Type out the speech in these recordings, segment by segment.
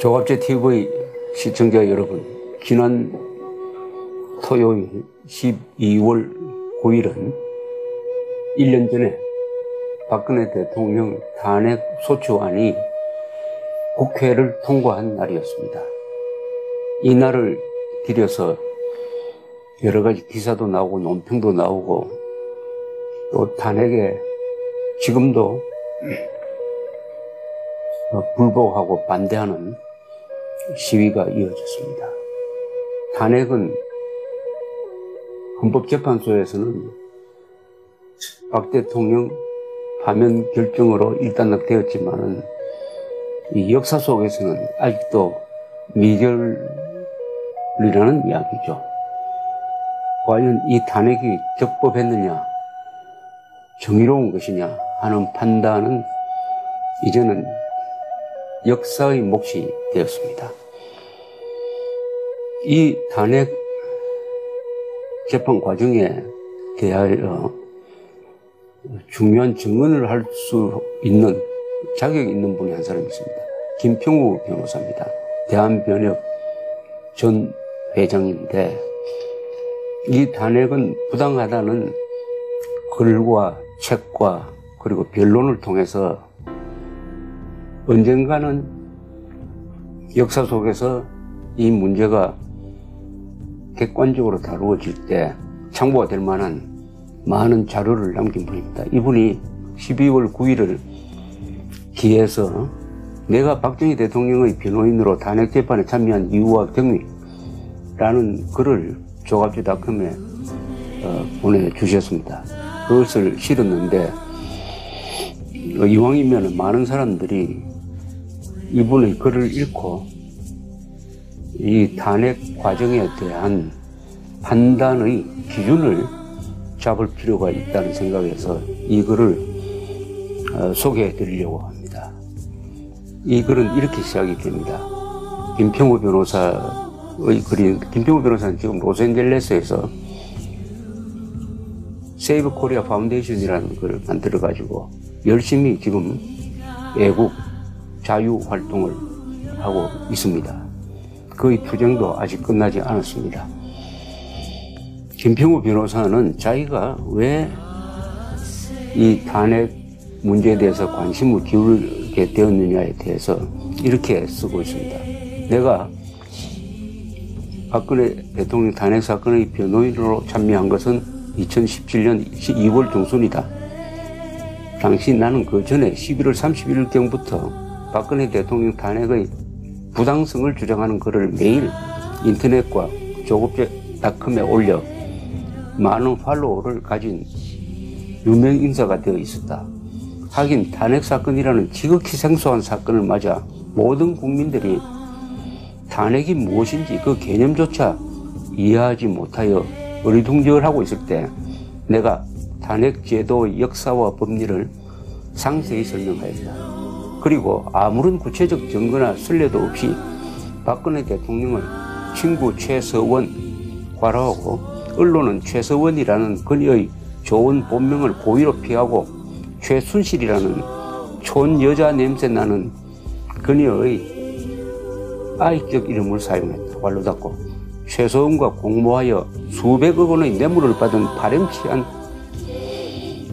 조갑제 TV 시청자 여러분, 지난 토요일 12월 9일은 1년 전에 박근혜 대통령 탄핵 소추안이 국회를 통과한 날이었습니다. 이 날을 기려서 여러 가지 기사도 나오고 논평도 나오고 또 탄핵에 지금도 불복하고 반대하는 시위가 이어졌습니다. 탄핵은 헌법재판소에서는 박 대통령 파면 결정으로 일단락되었지만은 이 역사 속에서는 아직도 미결이라는 이야기죠. 과연 이 탄핵이 적법했느냐, 정의로운 것이냐 하는 판단은 이제는 역사의 몫이 되었습니다. 이 탄핵 재판 과정에 대하여 중요한 증언을 할 수 있는 자격이 있는 분이 한 사람 있습니다. 김평우 변호사입니다. 대한변협 전 회장인데 이 탄핵은 부당하다는 글과 책과 그리고 변론을 통해서 언젠가는 역사 속에서 이 문제가 객관적으로 다루어질 때 참고가 될 만한 많은 자료를 남긴 분입니다. 이분이 12월 9일을 기해서 내가 박정희 대통령의 변호인으로 탄핵 재판에 참여한 이유와 경위라는 글을 조갑제닷컴에 보내주셨습니다. 그것을 실었는데 이왕이면 많은 사람들이 이분의 글을 읽고 이 탄핵 과정에 대한 판단의 기준을 잡을 필요가 있다는 생각에서 이 글을 소개해 드리려고 합니다. 이 글은 이렇게 시작이 됩니다. 김평우 변호사의 글이, 김평우 변호사는 지금 로스앤젤레스에서 세이브 코리아 파운데이션이라는 걸 만들어가지고 열심히 지금 애국 자유 활동을 하고 있습니다. 그의 투쟁도 아직 끝나지 않았습니다. 김평우 변호사는 자기가 왜 이 탄핵 문제에 대해서 관심을 기울게 되었느냐에 대해서 이렇게 쓰고 있습니다. 내가 박근혜 대통령 탄핵 사건의 변호인으로 참여한 것은 2017년 2월 중순이다. 당시 나는 그 전에 11월 31일경부터 박근혜 대통령 탄핵의 부당성을 주장하는 글을 매일 인터넷과 조갑제닷컴에 올려 많은 팔로워를 가진 유명 인사가 되어 있었다. 하긴 탄핵 사건이라는 지극히 생소한 사건을 맞아 모든 국민들이 탄핵이 무엇인지 그 개념조차 이해하지 못하여 어리둥절하고 있을 때 내가 탄핵 제도의 역사와 법리를 상세히 설명하였다. 그리고 아무런 구체적 증거나 선례도 없이 박근혜 대통령을 친구 최서원 과로하고 언론은 최서원이라는 그녀의 좋은 본명을 고의로 피하고 최순실이라는 촌 여자 냄새 나는 그녀의 아이적 이름을 사용했다. 완로 닫고 최서원과 공모하여 수백억 원의 뇌물을 받은 파렴치한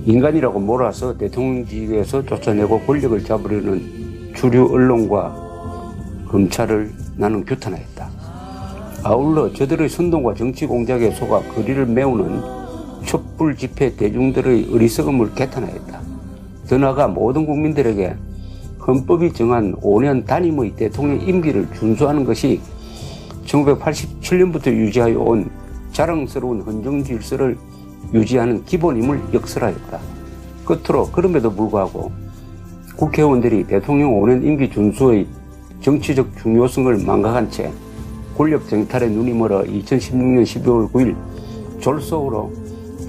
인간이라고 몰아서 대통령직에서 쫓아내고 권력을 잡으려는 주류 언론과 검찰을 나는 규탄하였다. 아울러 저들의 선동과 정치 공작에 속아 거리를 메우는 촛불 집회 대중들의 어리석음을 개탄하였다. 더 나아가 모든 국민들에게 헌법이 정한 5년 단임의 대통령 임기를 준수하는 것이 1987년부터 유지하여 온 자랑스러운 헌정 질서를 유지하는 기본임을 역설하였다. 끝으로 그럼에도 불구하고 국회의원들이 대통령 5년 임기 준수의 정치적 중요성을 망각한 채 권력 정탈에 눈이 멀어 2016년 12월 9일 졸속으로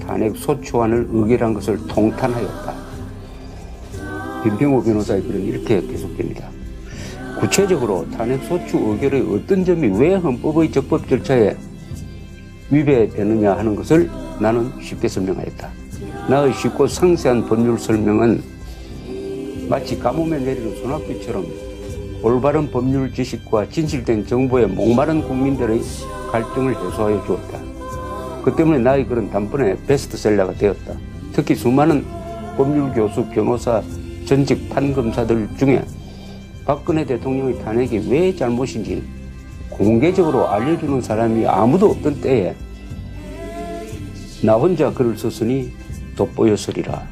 탄핵 소추안을 의결한 것을 통탄하였다. 김평우 변호사의 글은 이렇게 계속됩니다. 구체적으로 탄핵 소추 의결의 어떤 점이 왜 헌법의 적법 절차에 위배되느냐 하는 것을 나는 쉽게 설명하였다. 나의 쉽고 상세한 법률 설명은 마치 가뭄에 내리는 소낙비처럼 올바른 법률 지식과 진실된 정보에 목마른 국민들의 갈등을 해소하여 주었다. 그 때문에 나의 글은 단번에 베스트셀러가 되었다. 특히 수많은 법률 교수, 변호사, 전직 판검사들 중에 박근혜 대통령의 탄핵이 왜 잘못인지 공개적으로 알려주는 사람이 아무도 없던 때에 나 혼자 글을 썼으니 돋보였으리라.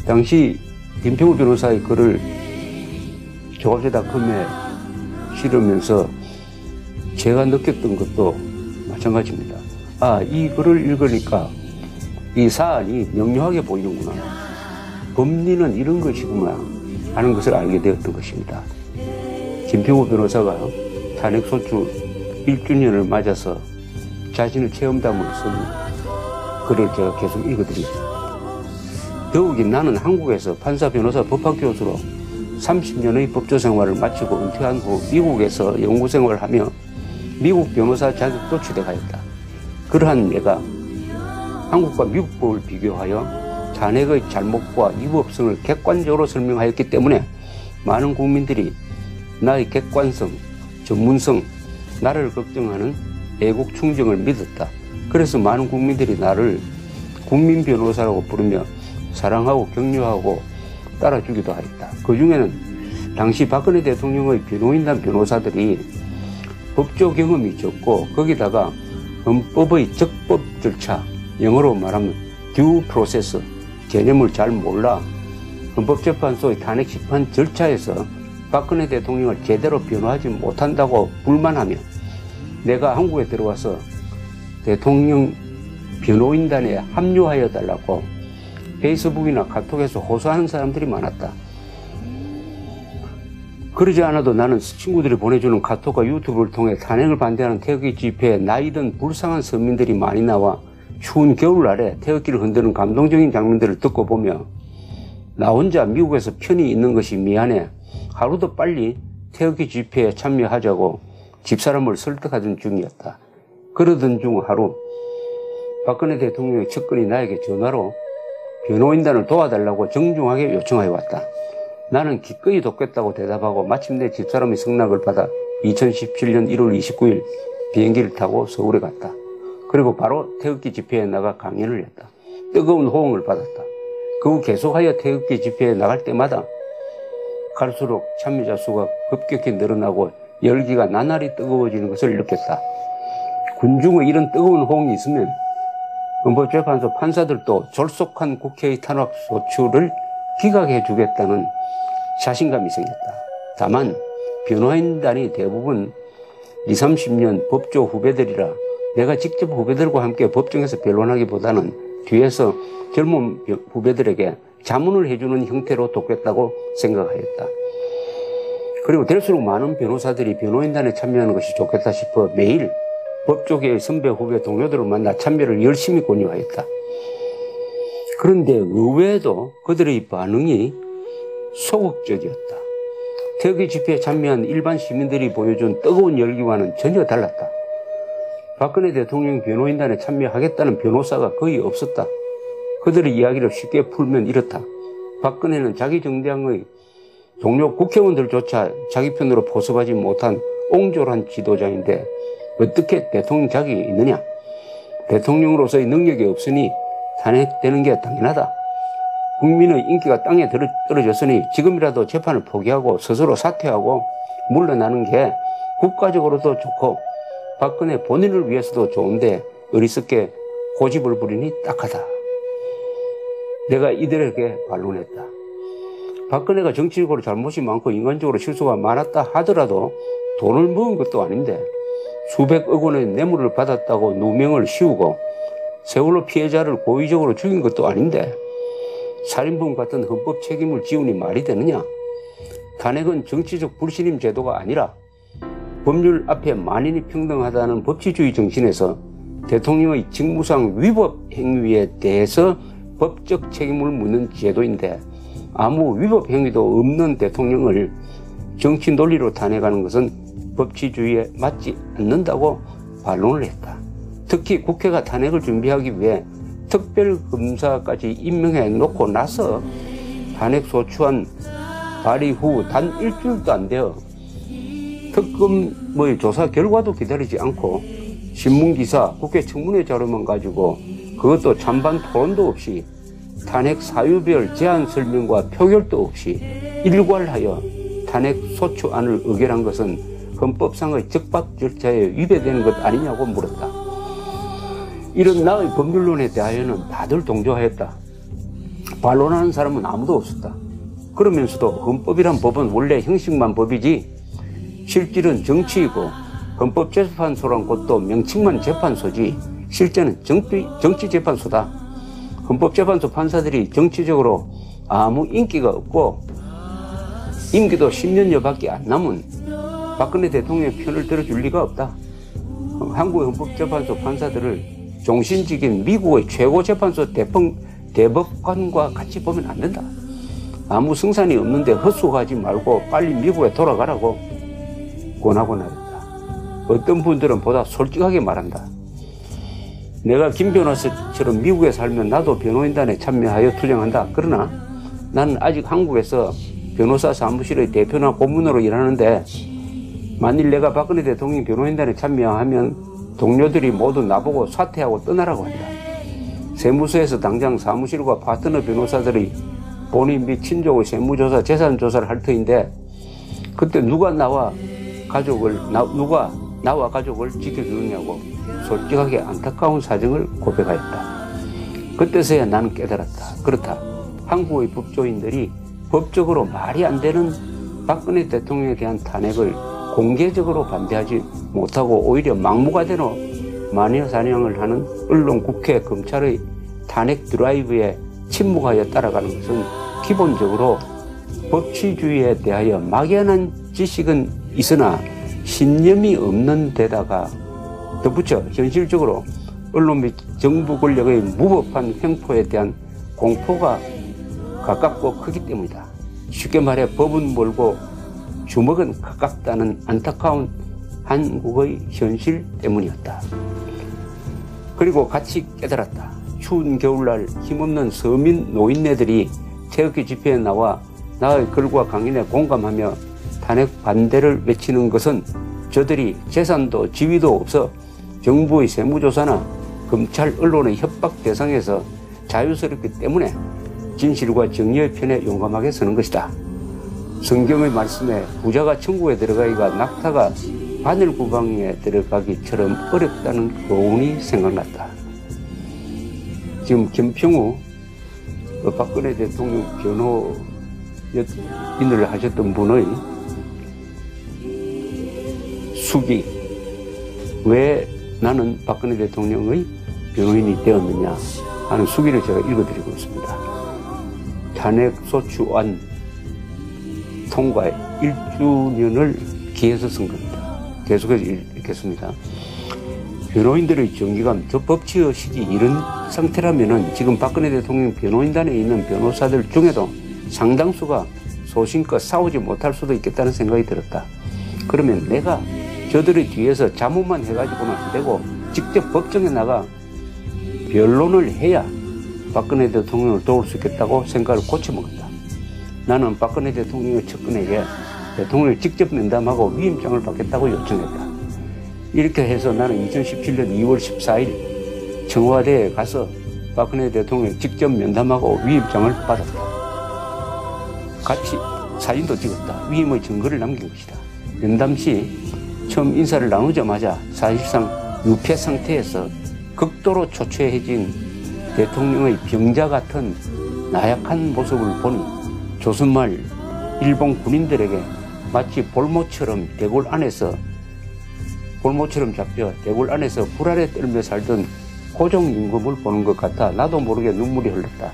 당시 김평우 변호사의 글을 조갑제닷컴에 실으면서 제가 느꼈던 것도 마찬가지입니다. 이 글을 읽으니까 이 사안이 명료하게 보이는구나. 법리는 이런 것이구나 하는 것을 알게 되었던 것입니다. 김평우 변호사가 탄핵소추 1주년을 맞아서 자신의 체험담을 쓴 글을 제가 계속 읽어드립니다. 더욱이 나는 한국에서 판사, 변호사, 법학교수로 30년의 법조 생활을 마치고 은퇴한 후 미국에서 연구생활을 하며 미국 변호사 자격도 취득하였다. 그러한 내가 한국과 미국 법을 비교하여 탄핵의 잘못과 위법성을 객관적으로 설명하였기 때문에 많은 국민들이 나의 객관성, 전문성, 나를 걱정하는 애국 충정을 믿었다. 그래서 많은 국민들이 나를 국민 변호사라고 부르며 사랑하고 격려하고 따라주기도 하였다. 그 중에는 당시 박근혜 대통령의 변호인단 변호사들이 법조 경험이 적고 거기다가 헌법의 적법 절차, 영어로 말하면 듀 프로세스 개념을 잘 몰라 헌법재판소의 탄핵 심판 절차에서 박근혜 대통령을 제대로 변호하지 못한다고 불만하며 내가 한국에 들어와서 대통령 변호인단에 합류하여 달라고 페이스북이나 카톡에서 호소하는 사람들이 많았다. 그러지 않아도 나는 친구들이 보내주는 카톡과 유튜브를 통해 탄핵을 반대하는 태극기 집회에 나이든 불쌍한 서민들이 많이 나와 추운 겨울날에 태극기를 흔드는 감동적인 장면들을 듣고 보며 나 혼자 미국에서 편히 있는 것이 미안해 하루도 빨리 태극기 집회에 참여하자고 집사람을 설득하던 중이었다. 그러던 중 하루 박근혜 대통령의 측근이 나에게 전화로 변호인단을 도와달라고 정중하게 요청하여 왔다. 나는 기꺼이 돕겠다고 대답하고 마침내 집사람의 승낙을 받아 2017년 1월 29일 비행기를 타고 서울에 갔다. 그리고 바로 태극기 집회에 나가 강연을 했다. 뜨거운 호응을 받았다. 그 후 계속하여 태극기 집회에 나갈 때마다 갈수록 참여자 수가 급격히 늘어나고 열기가 나날이 뜨거워지는 것을 느꼈다. 군중의 이런 뜨거운 호응이 있으면 헌법재판소 판사들도 졸속한 국회의 탄핵소추를 기각해 주겠다는 자신감이 생겼다. 다만 변호인단이 대부분 20, 30년 법조 후배들이라 내가 직접 후배들과 함께 법정에서 변론하기보다는 뒤에서 젊은 후배들에게 자문을 해주는 형태로 돕겠다고 생각하였다. 그리고 될수록 많은 변호사들이 변호인단에 참여하는 것이 좋겠다 싶어 매일 법조계의 선배, 후배, 동료들을 만나 참여를 열심히 권유하였다. 그런데 의외에도 그들의 반응이 소극적이었다. 태극기 집회에 참여한 일반 시민들이 보여준 뜨거운 열기와는 전혀 달랐다. 박근혜 대통령 변호인단에 참여하겠다는 변호사가 거의 없었다. 그들의 이야기를 쉽게 풀면 이렇다. 박근혜는 자기 정당의 동료 국회의원들조차 자기 편으로 포섭하지 못한 옹졸한 지도자인데 어떻게 대통령 자격이 있느냐? 대통령으로서의 능력이 없으니 탄핵되는 게 당연하다. 국민의 인기가 땅에 떨어졌으니 지금이라도 재판을 포기하고 스스로 사퇴하고 물러나는 게 국가적으로도 좋고 박근혜 본인을 위해서도 좋은데 어리석게 고집을 부리니 딱하다. 내가 이들에게 반론했다. 박근혜가 정치적으로 잘못이 많고 인간적으로 실수가 많았다 하더라도 돈을 먹은 것도 아닌데 수백억 원의 뇌물을 받았다고 누명을 씌우고 세월호 피해자를 고의적으로 죽인 것도 아닌데 살인범 같은 헌법 책임을 지우니 말이 되느냐? 탄핵은 정치적 불신임 제도가 아니라 법률 앞에 만인이 평등하다는 법치주의 정신에서 대통령의 직무상 위법 행위에 대해서 법적 책임을 묻는 제도인데 아무 위법 행위도 없는 대통령을 정치 논리로 탄핵하는 것은 법치주의에 맞지 않는다고 반론을 했다. 특히 국회가 탄핵을 준비하기 위해 특별검사까지 임명해 놓고 나서 탄핵소추안 발의 후 단 일주일도 안 되어 특검의 조사 결과도 기다리지 않고 신문기사, 국회 청문회 자료만 가지고 그것도 찬반 토론도 없이 탄핵 사유별 제안 설명과 표결도 없이 일괄하여 탄핵 소추안을 의결한 것은 헌법상의 적법 절차에 위배되는 것 아니냐고 물었다. 이런 나의 법률론에 대하여는 다들 동조하였다. 반론하는 사람은 아무도 없었다. 그러면서도 헌법이란 법은 원래 형식만 법이지 실질은 정치이고 헌법재판소란 것도 명칭만 재판소지 실제는 정치재판소다. 헌법재판소 판사들이 정치적으로 아무 인기가 없고 임기도 10년여밖에 안 남은 박근혜 대통령의 편을 들어줄 리가 없다. 한국의 헌법재판소 판사들을 종신직인 미국의 최고 재판소 대법관과 같이 보면 안 된다. 아무 승산이 없는데 헛수고하지 말고 빨리 미국에 돌아가라고 권하고 나갔다. 어떤 분들은 보다 솔직하게 말한다. 내가 김 변호사처럼 미국에 살면 나도 변호인단에 참여하여 투쟁한다. 그러나 나는 아직 한국에서 변호사 사무실의 대표나 고문으로 일하는데 만일 내가 박근혜 대통령 변호인단에 참여하면 동료들이 모두 나보고 사퇴하고 떠나라고 한다. 세무서에서 당장 사무실과 파트너 변호사들이 본인 및 친족의 세무조사, 재산조사를 할 터인데 그때 누가 나와 가족을 지켜주느냐고 솔직하게 안타까운 사정을 고백하였다. 그때서야 나는 깨달았다. 그렇다. 한국의 법조인들이 법적으로 말이 안 되는 박근혜 대통령에 대한 탄핵을 공개적으로 반대하지 못하고 오히려 막무가내로 마녀사냥을 하는 언론, 국회, 검찰의 탄핵 드라이브에 침묵하여 따라가는 것은 기본적으로 법치주의에 대하여 막연한 지식은 있으나 신념이 없는 데다가 덧붙여 현실적으로 언론 및 정부 권력의 무법한 횡포에 대한 공포가 가깝고 크기 때문이다. 쉽게 말해 법은 멀고 주먹은 가깝다는 안타까운 한국의 현실 때문이었다. 그리고 같이 깨달았다. 추운 겨울날 힘없는 서민 노인네들이 태극기 집회에 나와 나의 글과 강연에 공감하며 탄핵 반대를 외치는 것은 저들이 재산도 지위도 없어 정부의 세무조사나 검찰 언론의 협박 대상에서 자유스럽기 때문에 진실과 정의의 편에 용감하게 서는 것이다. 성경의 말씀에 부자가 천국에 들어가기가 낙타가 바늘구멍에 들어가기처럼 어렵다는 교훈이 생각났다. 지금 김평우 박근혜 대통령 변호인을 하셨던 분의 수기, 왜 나는 박근혜 대통령의 변호인이 되었느냐 하는 수기를 제가 읽어드리고 있습니다. 탄핵소추안 통과 1주년을 기해서 쓴 겁니다. 계속해서 읽겠습니다. 변호인들의 정기감, 저 법치의식이 이런 상태라면은 지금 박근혜 대통령 변호인단에 있는 변호사들 중에도 상당수가 소신껏 싸우지 못할 수도 있겠다는 생각이 들었다. 그러면 내가 저들의 뒤에서 자문만 해가지고는 안 되고 직접 법정에 나가 변론을 해야 박근혜 대통령을 도울 수 있겠다고 생각을 고쳐먹었다. 나는 박근혜 대통령의 측근에게 대통령을 직접 면담하고 위임장을 받겠다고 요청했다. 이렇게 해서 나는 2017년 2월 14일 청와대에 가서 박근혜 대통령을 직접 면담하고 위임장을 받았다. 같이 사진도 찍었다. 위임의 증거를 남긴 것이다. 면담 시 처음 인사를 나누자마자 사실상 유폐 상태에서 극도로 초췌해진 대통령의 병자 같은 나약한 모습을 보니 조선말 일본 군인들에게 마치 볼모처럼 잡혀 대궐 안에서 불알에 떨며 살던 고종 임금을 보는 것 같아 나도 모르게 눈물이 흘렀다.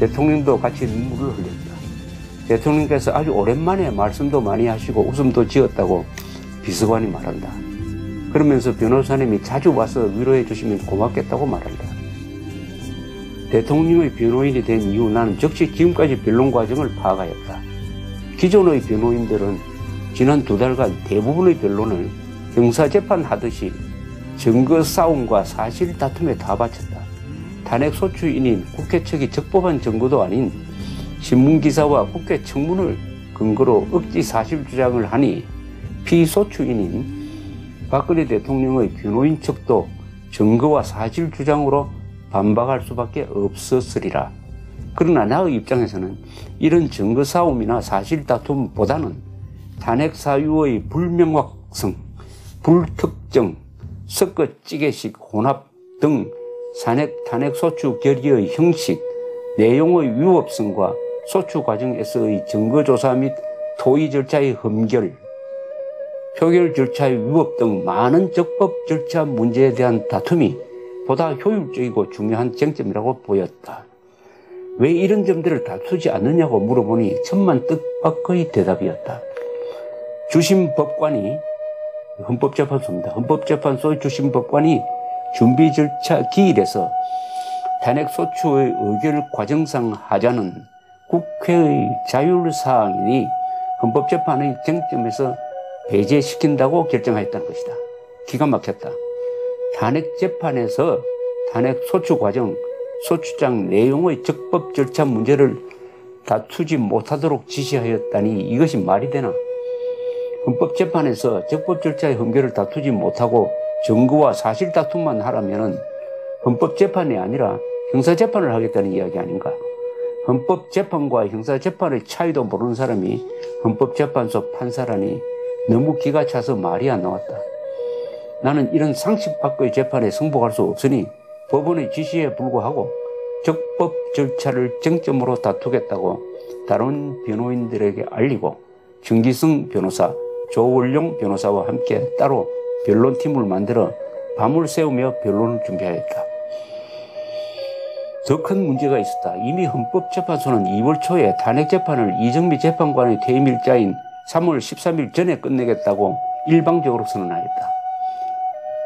대통령도 같이 눈물을 흘렸다. 대통령께서 아주 오랜만에 말씀도 많이 하시고 웃음도 지었다고 비서관이 말한다. 그러면서 변호사님이 자주 와서 위로해 주시면 고맙겠다고 말한다. 대통령의 변호인이 된 이후 나는 즉시 지금까지 변론 과정을 파악하였다. 기존의 변호인들은 지난 2달간 대부분의 변론을 형사재판 하듯이 증거 싸움과 사실 다툼에 다 바쳤다. 탄핵 소추인인 국회 측이 적법한 증거도 아닌 신문기사와 국회 청문을 근거로 억지 사실 주장을 하니 피소추인인 박근혜 대통령의 변호인 측도 증거와 사실 주장으로 반박할 수밖에 없었으리라. 그러나 나의 입장에서는 이런 증거 싸움이나 사실 다툼보다는 탄핵 사유의 불명확성, 불특정, 섞어찌개식 혼합 등 탄핵 소추 결의의 형식, 내용의 위법성과 소추 과정에서의 증거조사 및 토의 절차의 흠결, 표결 절차의 위법 등 많은 적법 절차 문제에 대한 다툼이 보다 효율적이고 중요한 쟁점이라고 보였다. 왜 이런 점들을 다투지 않느냐고 물어보니 천만 뜻밖의 대답이었다. 주심 법관이, 헌법재판소입니다. 헌법재판소의 주심 법관이 준비 절차 기일에서 탄핵 소추의 의결 과정상 하자는 국회의 자율사항이니 헌법재판의 쟁점에서 배제시킨다고 결정하였다는 것이다. 기가 막혔다. 탄핵 재판에서 탄핵 소추 과정, 소추장 내용의 적법 절차 문제를 다투지 못하도록 지시하였다니 이것이 말이 되나? 헌법재판에서 적법 절차의 흠결을 다투지 못하고 증거와 사실 다툼만 하라면 헌법재판이 아니라 형사재판을 하겠다는 이야기 아닌가? 헌법재판과 형사재판의 차이도 모르는 사람이 헌법재판소 판사라니 너무 기가 차서 말이 안 나왔다. 나는 이런 상식 밖의 재판에 승복할 수 없으니 법원의 지시에 불구하고 적법 절차를 쟁점으로 다투겠다고 다른 변호인들에게 알리고 정기승 변호사, 조원룡 변호사와 함께 따로 변론팀을 만들어 밤을 새우며 변론을 준비하였다. 더 큰 문제가 있었다. 이미 헌법재판소는 2월 초에 탄핵재판을 이정미 재판관의 퇴임일자인 3월 13일 전에 끝내겠다고 일방적으로 선언하였다.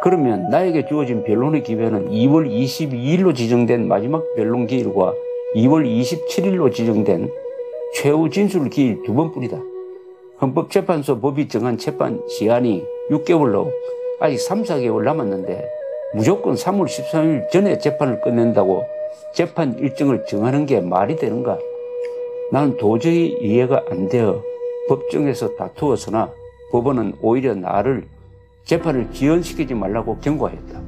그러면 나에게 주어진 변론의 기회는 2월 22일로 지정된 마지막 변론 기일과 2월 27일로 지정된 최후 진술 기일 2번뿐이다. 헌법재판소 법이 정한 재판 시한이 6개월로 아직 3, 4개월 남았는데 무조건 3월 13일 전에 재판을 끝낸다고 재판 일정을 정하는 게 말이 되는가? 나는 도저히 이해가 안 되어 법정에서 다투었으나 법원은 오히려 나를 재판을 지연시키지 말라고 경고하였다.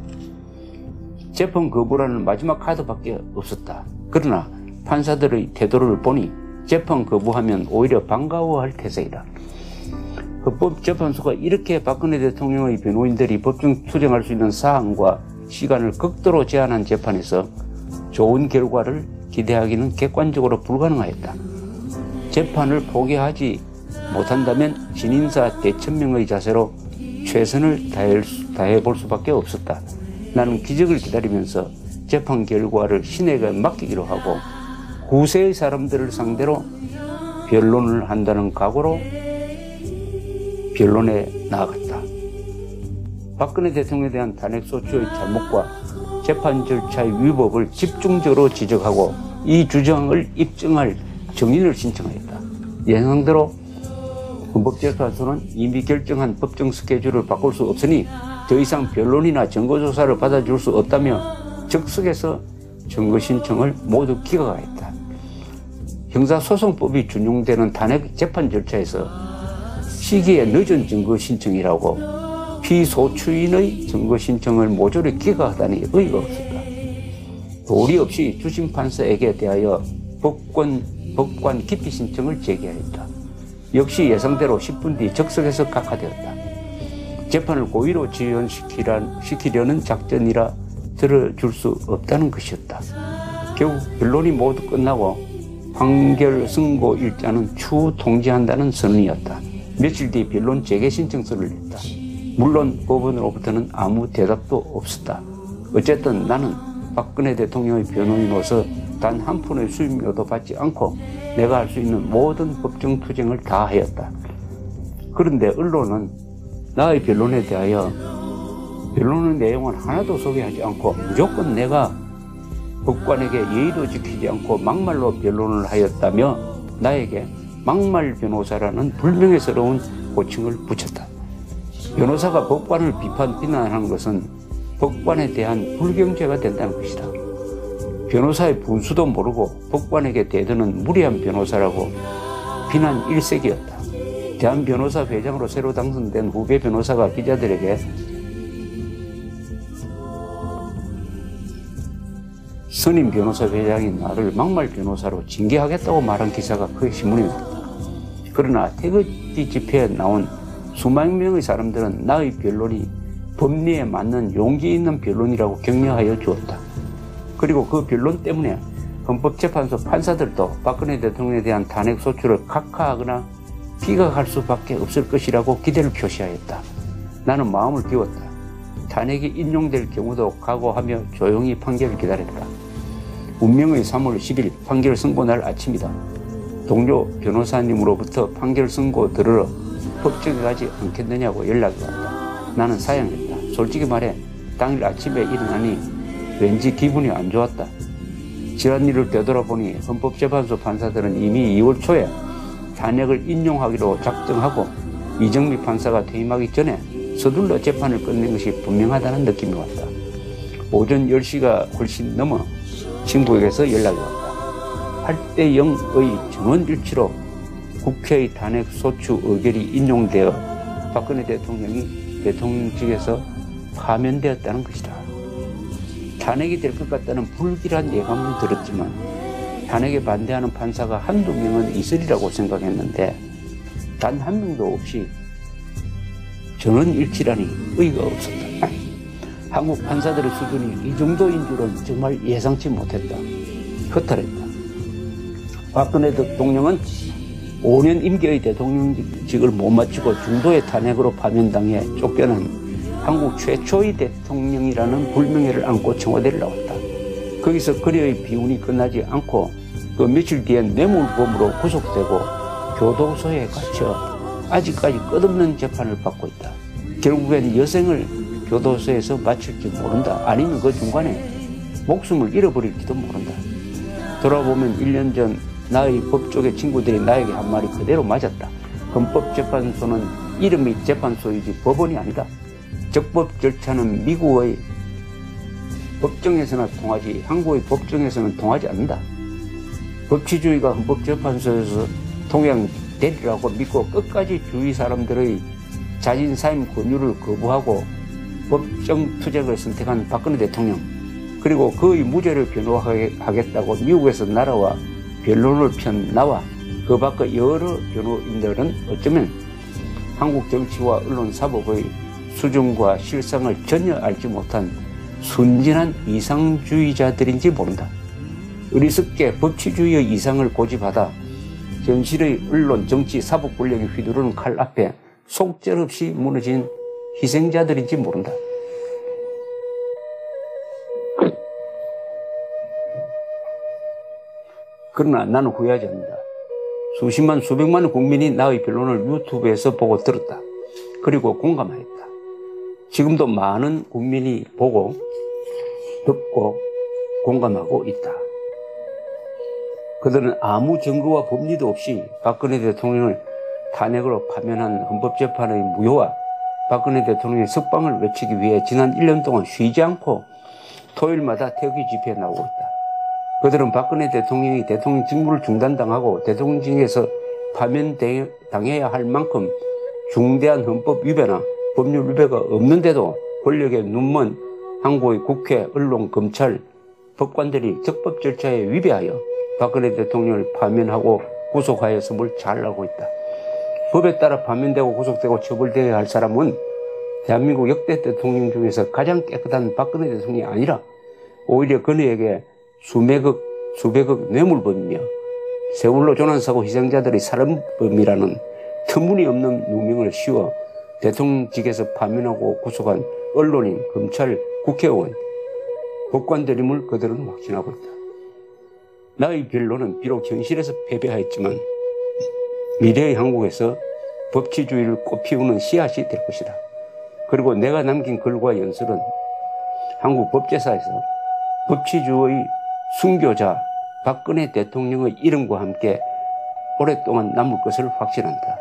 재판 거부라는 마지막 카드밖에 없었다. 그러나 판사들의 태도를 보니 재판 거부하면 오히려 반가워할 태세이다. 헌법재판소가 이렇게 박근혜 대통령의 변호인들이 법정 투쟁할 수 있는 사항과 시간을 극도로 제한한 재판에서 좋은 결과를 기대하기는 객관적으로 불가능하였다. 재판을 포기하지 못한다면 신인사 대천명의 자세로 최선을 다해볼 수밖에 없었다. 나는 기적을 기다리면서 재판 결과를 신에게 맡기기로 하고 후세의 사람들을 상대로 변론을 한다는 각오로 변론에 나아갔다. 박근혜 대통령에 대한 탄핵소추의 잘못과 재판 절차의 위법을 집중적으로 지적하고 이 주장을 입증할 정인을 신청하였다. 예상대로 헌법재판소는 이미 결정한 법정 스케줄을 바꿀 수 없으니 더 이상 변론이나 증거조사를 받아줄 수 없다며 즉석에서 증거 신청을 모두 기각하였다. 형사소송법이 준용되는 탄핵 재판 절차에서 시기에 늦은 증거 신청이라고 피소추인의 증거 신청을 모조리 기각하다니 의의가 없었다. 도리 없이 주심 판사에게 대하여 법관 기피 신청을 제기하였다. 역시 예상대로 10분 뒤 적석에서 각하되었다. 재판을 고의로 지연시키려는 작전이라 들어줄 수 없다는 것이었다. 결국 변론이 모두 끝나고 판결 선고 일자는 추후 통지한다는 선언이었다. 며칠 뒤 변론 재개 신청서를 냈다. 물론 법원으로부터는 아무 대답도 없었다. 어쨌든 나는 박근혜 대통령의 변호인으로서 단 한 푼의 수임료도 받지 않고 내가 할 수 있는 모든 법정 투쟁을 다 하였다. 그런데 언론은 나의 변론에 대하여 변론의 내용은 하나도 소개하지 않고 무조건 내가 법관에게 예의도 지키지 않고 막말로 변론을 하였다며 나에게 막말 변호사라는 불명예스러운 호칭을 붙였다. 변호사가 법관을 비난하는 것은 법관에 대한 불경죄가 된다는 것이다. 변호사의 분수도 모르고 법관에게 대드는 무리한 변호사라고 비난 일색이었다. 대한변호사회장으로 새로 당선된 후배 변호사가 기자들에게 선임 변호사 회장인 나를 막말 변호사로 징계하겠다고 말한 기사가 크게 신문에 났다. 그러나 태극기 집회에 나온 수만 명의 사람들은 나의 변론이 법리에 맞는 용기 있는 변론이라고 격려하여 주었다. 그리고 그 변론 때문에 헌법재판소 판사들도 박근혜 대통령에 대한 탄핵 소추를 각하하거나 피각할 수밖에 없을 것이라고 기대를 표시하였다. 나는 마음을 비웠다. 탄핵이 인용될 경우도 각오하며 조용히 판결을 기다렸다. 운명의 3월 10일 판결 선고 날 아침이다. 동료 변호사님으로부터 판결 선고 들으러 법정에 가지 않겠느냐고 연락이 왔다. 나는 사양했다. 솔직히 말해 당일 아침에 일어나니 왠지 기분이 안 좋았다. 지난 일을 되돌아보니 헌법재판소 판사들은 이미 2월 초에 탄핵을 인용하기로 작정하고 이정미 판사가 퇴임하기 전에 서둘러 재판을 끝낸 것이 분명하다는 느낌이 왔다. 오전 10시가 훨씬 넘어 친구에게서 연락이 왔다. 8대 0의 전원일치로 국회의 탄핵 소추 의결이 인용되어 박근혜 대통령이 대통령직에서 파면되었다는 것이다. 탄핵이 될 것 같다는 불길한 예감은 들었지만 탄핵에 반대하는 판사가 한두 명은 있으리라고 생각했는데 단 한 명도 없이 전원일치라니 의의가 없었다. 한국 판사들의 수준이 이 정도인 줄은 정말 예상치 못했다. 허탈했다. 박근혜 대통령은 5년 임기의 대통령직을 못 마치고 중도의 탄핵으로 파면당해 쫓겨난 한국 최초의 대통령이라는 불명예를 안고 청와대를 나왔다. 거기서 그녀의 비운이 끝나지 않고 그 며칠 뒤엔 뇌물범으로 구속되고 교도소에 갇혀 아직까지 끝없는 재판을 받고 있다. 결국엔 여생을 교도소에서 마칠지 모른다. 아니면 그 중간에 목숨을 잃어버릴지도 모른다. 돌아보면 1년 전 나의 법조계 친구들이 나에게 한 말이 그대로 맞았다. 헌법재판소는 이름이 재판소이지 법원이 아니다. 적법 절차는 미국의 법정에서나 통하지 한국의 법정에서는 통하지 않는다. 법치주의가 헌법재판소에서 통용되리라고 믿고 끝까지 주위 사람들의 자진사임 권유를 거부하고 법정 투쟁을 선택한 박근혜 대통령, 그리고 그의 무죄를 변호하겠다고 미국에서 날아와 변론을 편 나와 그 밖의 여러 변호인들은 어쩌면 한국 정치와 언론 사법의 수준과 실상을 전혀 알지 못한 순진한 이상주의자들인지 모른다. 어리석게 법치주의의 이상을 고집하다 현실의 언론, 정치, 사법 권력이 휘두르는 칼 앞에 속절없이 무너진 희생자들인지 모른다. 그러나 나는 후회하지 않는다. 수십만, 수백만 국민이 나의 변론을 유튜브에서 보고 들었다. 그리고 공감하였다. 지금도 많은 국민이 보고 듣고 공감하고 있다. 그들은 아무 증거와 법리도 없이 박근혜 대통령을 탄핵으로 파면한 헌법재판의 무효와 박근혜 대통령의 석방을 외치기 위해 지난 1년 동안 쉬지 않고 토요일마다 태극기 집회에 나오고 있다. 그들은 박근혜 대통령이 대통령 직무를 중단당하고 대통령직에서 파면당해야 할 만큼 중대한 헌법 위배나 법률 위배가 없는데도 권력에 눈먼 한국의 국회, 언론, 검찰, 법관들이 적법 절차에 위배하여 박근혜 대통령을 파면하고 구속하였음을 잘 알고 있다. 법에 따라 파면되고 구속되고 처벌되어야 할 사람은 대한민국 역대 대통령 중에서 가장 깨끗한 박근혜 대통령이 아니라 오히려 그녀에게 수백억 뇌물범이며 세월호 조난사고 희생자들의 살인범이라는 터무니없는 누명을 씌워 대통령직에서 파면하고 구속한 언론인, 검찰, 국회의원, 법관들임을 그들은 확신하고 있다. 나의 변론은 비록 현실에서 패배하였지만 미래의 한국에서 법치주의를 꽃피우는 씨앗이 될 것이다. 그리고 내가 남긴 글과 연설은 한국 법제사에서 법치주의 순교자 박근혜 대통령의 이름과 함께 오랫동안 남을 것을 확신한다.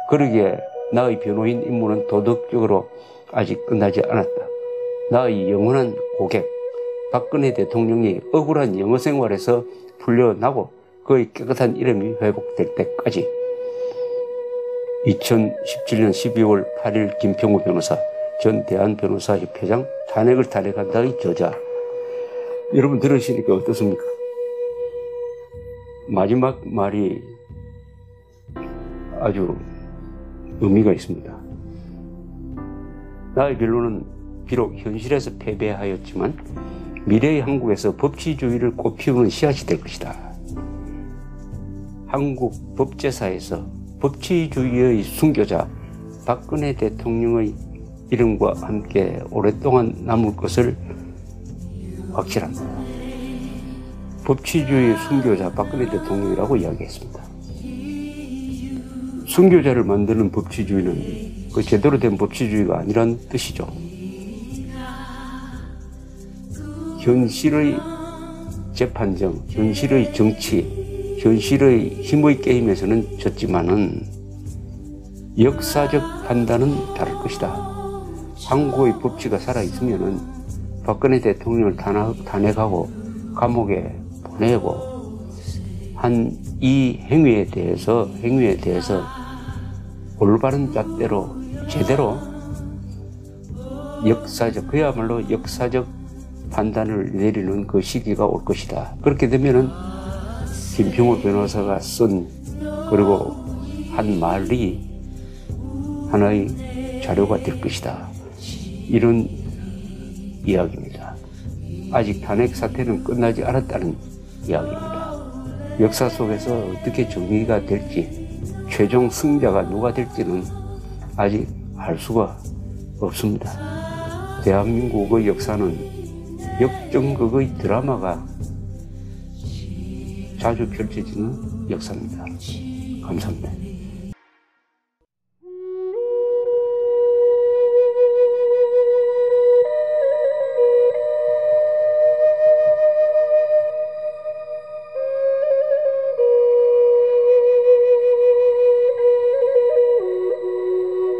그러기에 나의 변호인 임무는 도덕적으로 아직 끝나지 않았다. 나의 영원한 고객 박근혜 대통령이 억울한 영어 생활에서 풀려나고 그의 깨끗한 이름이 회복될 때까지 2017년 12월 8일 김평우 변호사, 전 대한변호사협회장 탄핵을 탄핵한다의 저자. 여러분 들으시니까 어떻습니까? 마지막 말이 아주 의미가 있습니다. 나의 변론은 비록 현실에서 패배하였지만 미래의 한국에서 법치주의를 꽃피우는 씨앗이 될 것이다. 한국 법제사에서 법치주의의 순교자 박근혜 대통령의 이름과 함께 오랫동안 남을 것을 확실합니다. 법치주의의 순교자 박근혜 대통령이라고 이야기했습니다. 순교자를 만드는 법치주의는 그 제대로 된 법치주의가 아니란 뜻이죠. 현실의 재판정, 현실의 정치, 현실의 힘의 게임에서는 졌지만은 역사적 판단은 다를 것이다. 한국의 법치가 살아있으면은 박근혜 대통령을 탄핵하고 감옥에 보내고 한 이 행위에 대해서 올바른 잣대로 제대로 그야말로 역사적 판단을 내리는 그 시기가 올 것이다. 그렇게 되면은 김평우 변호사가 쓴 그리고 한 말이 하나의 자료가 될 것이다. 이런 이야기입니다. 아직 탄핵 사태는 끝나지 않았다는 이야기입니다. 역사 속에서 어떻게 정리가 될지, 최종 승자가 누가 될지는 아직 알 수가 없습니다. 대한민국의 역사는 역전극의 드라마가 자주 펼쳐지는 역사입니다. 감사합니다.